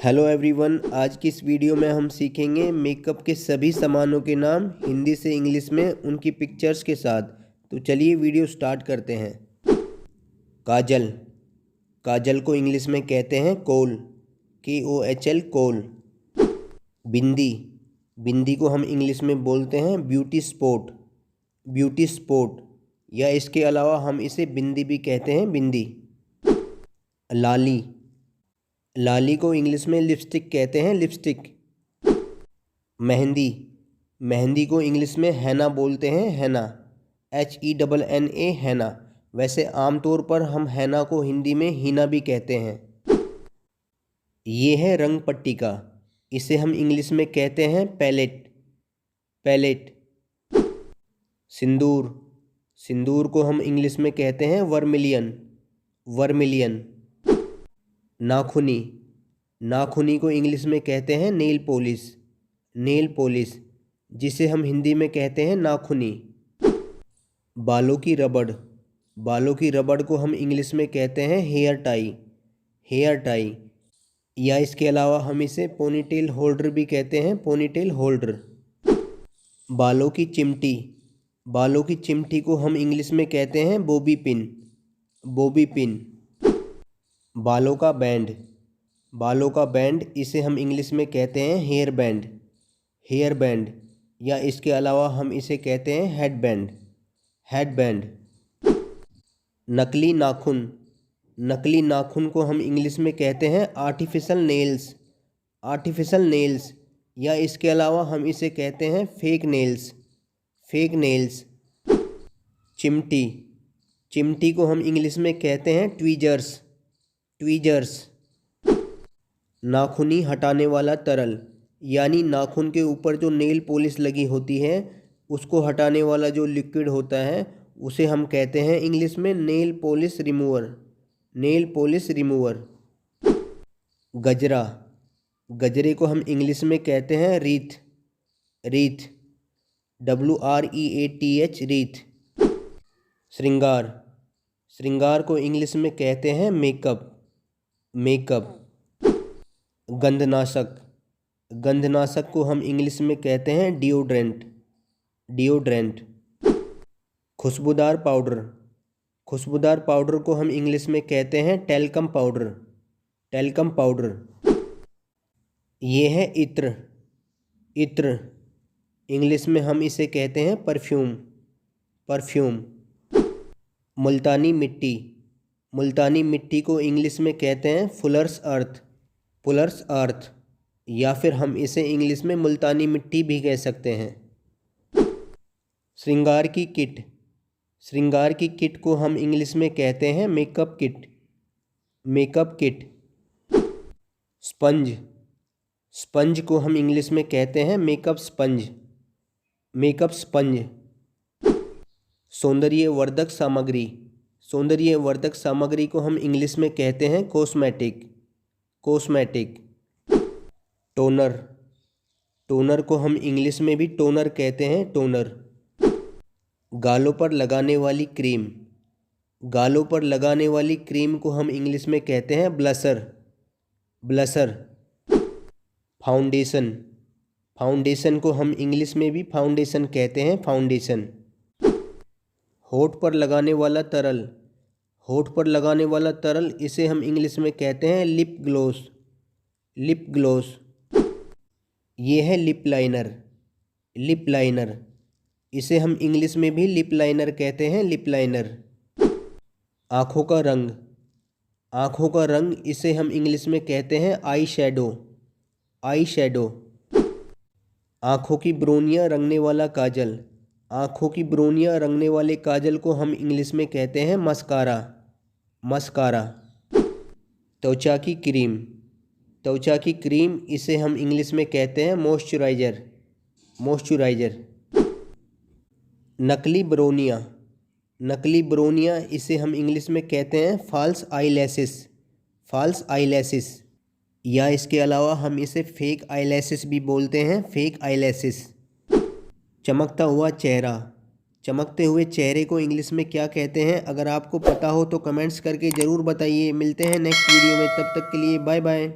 Hello everyone, आज की इस वीडियो में हम सीखेंगे मेकअप के सभी सामानों के नाम हिंदी से इंग्लिश में उनकी पिक्चर्स के साथ। तो चलिए वीडियो स्टार्ट करते हैं। काजल। काजल को इंग्लिश में कहते हैं कोल, KOHL, कोल। बिंदी। बिंदी को हम इंग्लिश में बोलते हैं ब्यूटी स्पॉट, ब्यूटी स्पॉट, या इसके अलावा हम इसे बिंदी भी कहते हैं, बिंदी। लाली। लाली को इंग्लिश में लिपस्टिक कहते हैं, लिपस्टिक। मेहंदी। मेहंदी को इंग्लिश में हैना बोलते हैं, हैना, HENNA, हैना। वैसे आमतौर पर हम हैना को हिंदी में हीना भी कहते हैं। ये है रंग पट्टिका, इसे हम इंग्लिश में कहते हैं पैलेट, पैलेट। सिंदूर। सिंदूर को हम इंग्लिश में कहते हैं वर्मिलियन, वर्मिलियन। नाखूनी। नाखूनी को इंग्लिश में कहते हैं नेल पॉलिश, नेल पॉलिश, जिसे हम हिंदी में कहते हैं नाखूनी। बालों की रबड़। बालों की रबड़ को हम इंग्लिश में कहते हैं हेयर टाई, हेयर टाई, या इसके अलावा हम इसे पोनीटेल होल्डर भी कहते हैं, पोनीटेल होल्डर। बालों की चिमटी। बालों की चिमटी को हम इंग्लिश में कहते हैं बॉबी पिन, बॉबी पिन। बालों का बैंड। बालों का बैंड, इसे हम इंग्लिश में कहते हैं हेयर बैंड, हेयर बैंड, या इसके अलावा हम इसे कहते हैं हेड बैंड, हेड बैंड। नकली नाखून। नकली नाखून को हम इंग्लिश में कहते हैं आर्टिफिशियल नेल्स, आर्टिफिशियल नेल्स, या इसके अलावा हम इसे कहते हैं फेक नेल्स, फेक नेल्स। चिमटी। चिमटी को हम इंग्लिश में कहते हैं ट्वीजर्स, ट्वीजर्स। नाखूनी हटाने वाला तरल, यानी नाखून के ऊपर जो नेल पॉलिश लगी होती है उसको हटाने वाला जो लिक्विड होता है उसे हम कहते हैं इंग्लिश में nail polish remover, nail polish remover. गजरा। गजरे को हम इंग्लिश में कहते हैं रीथ, रीथ, WREATH, रीथ। श्रृंगार। श्रृंगार को इंग्लिश में कहते हैं मेकअप, मेकअप। गंधनाशक। गंधनाशक को हम इंग्लिश में कहते हैं डिओड्रेंट, डिओड्रेंट। खुशबूदार पाउडर। खुशबूदार पाउडर को हम इंग्लिश में कहते हैं टैल्कम पाउडर, टैल्कम पाउडर। ये है इत्र। इत्र, इंग्लिश में हम इसे कहते हैं परफ्यूम, परफ्यूम। मुल्तानी मिट्टी। मुल्तानी मिट्टी को इंग्लिश में कहते हैं फुलर्स अर्थ, फुलर्स अर्थ, या फिर हम इसे इंग्लिश में मुल्तानी मिट्टी भी कह सकते हैं। श्रृंगार की किट। श्रृंगार की किट को हम इंग्लिश में कहते हैं makeup kit, makeup kit. Sponge. Sponge को हम इंग्लिश में कहते हैं मेकअप स्पंज, मेकअप स्पंज। सौंदर्यवर्धक सामग्री। सौंदर्यवर्धक सामग्री को हम इंग्लिश में कहते हैं कॉस्मेटिक, कॉस्मेटिक। टोनर। टोनर को हम इंग्लिश में भी टोनर कहते हैं, टोनर। गालों पर लगाने वाली क्रीम। गालों पर लगाने वाली क्रीम को हम इंग्लिश में कहते हैं ब्लशर, ब्लशर। फाउंडेशन। फाउंडेशन को हम इंग्लिश में भी फाउंडेशन कहते हैं, फाउंडेशन। होठ पर लगाने वाला तरल। होठ पर लगाने वाला तरल, इसे हम इंग्लिश में कहते हैं लिप ग्लॉस, लिप ग्लॉस। ये है लिप लाइनर, लिप लाइनर, इसे हम इंग्लिश में भी लिप लाइनर कहते हैं, लिप लाइनर। आँखों का रंग। आँखों का रंग, इसे हम इंग्लिश में कहते हैं आई शैडो, आई शैडो। आँखों की ब्रोनियाँ रंगने वाला काजल। आँखों की ब्रोनियाँ रंगने वाले काजल को हम इंग्लिश में कहते हैं मस्कारा, मस्कारा। त्वचा की क्रीम। त्वचा की क्रीम, इसे हम इंग्लिश में कहते हैं मॉइस्चराइज़र, मॉइस्चराइज़र। नकली ब्रोनियाँ। नकली ब्रोनियाँ, इसे हम इंग्लिश में कहते हैं फॉल्स आईलैशेस, फॉल्स आईलैशेस, या इसके अलावा हम इसे फेक आईलैशेस भी बोलते हैं, फेक आईलैशेस। चमकता हुआ चेहरा। चमकते हुए चेहरे को इंग्लिश में क्या कहते हैं? अगर आपको पता हो तो कमेंट्स करके ज़रूर बताइए। मिलते हैं नेक्स्ट वीडियो में, तब तक के लिए बाय बाय।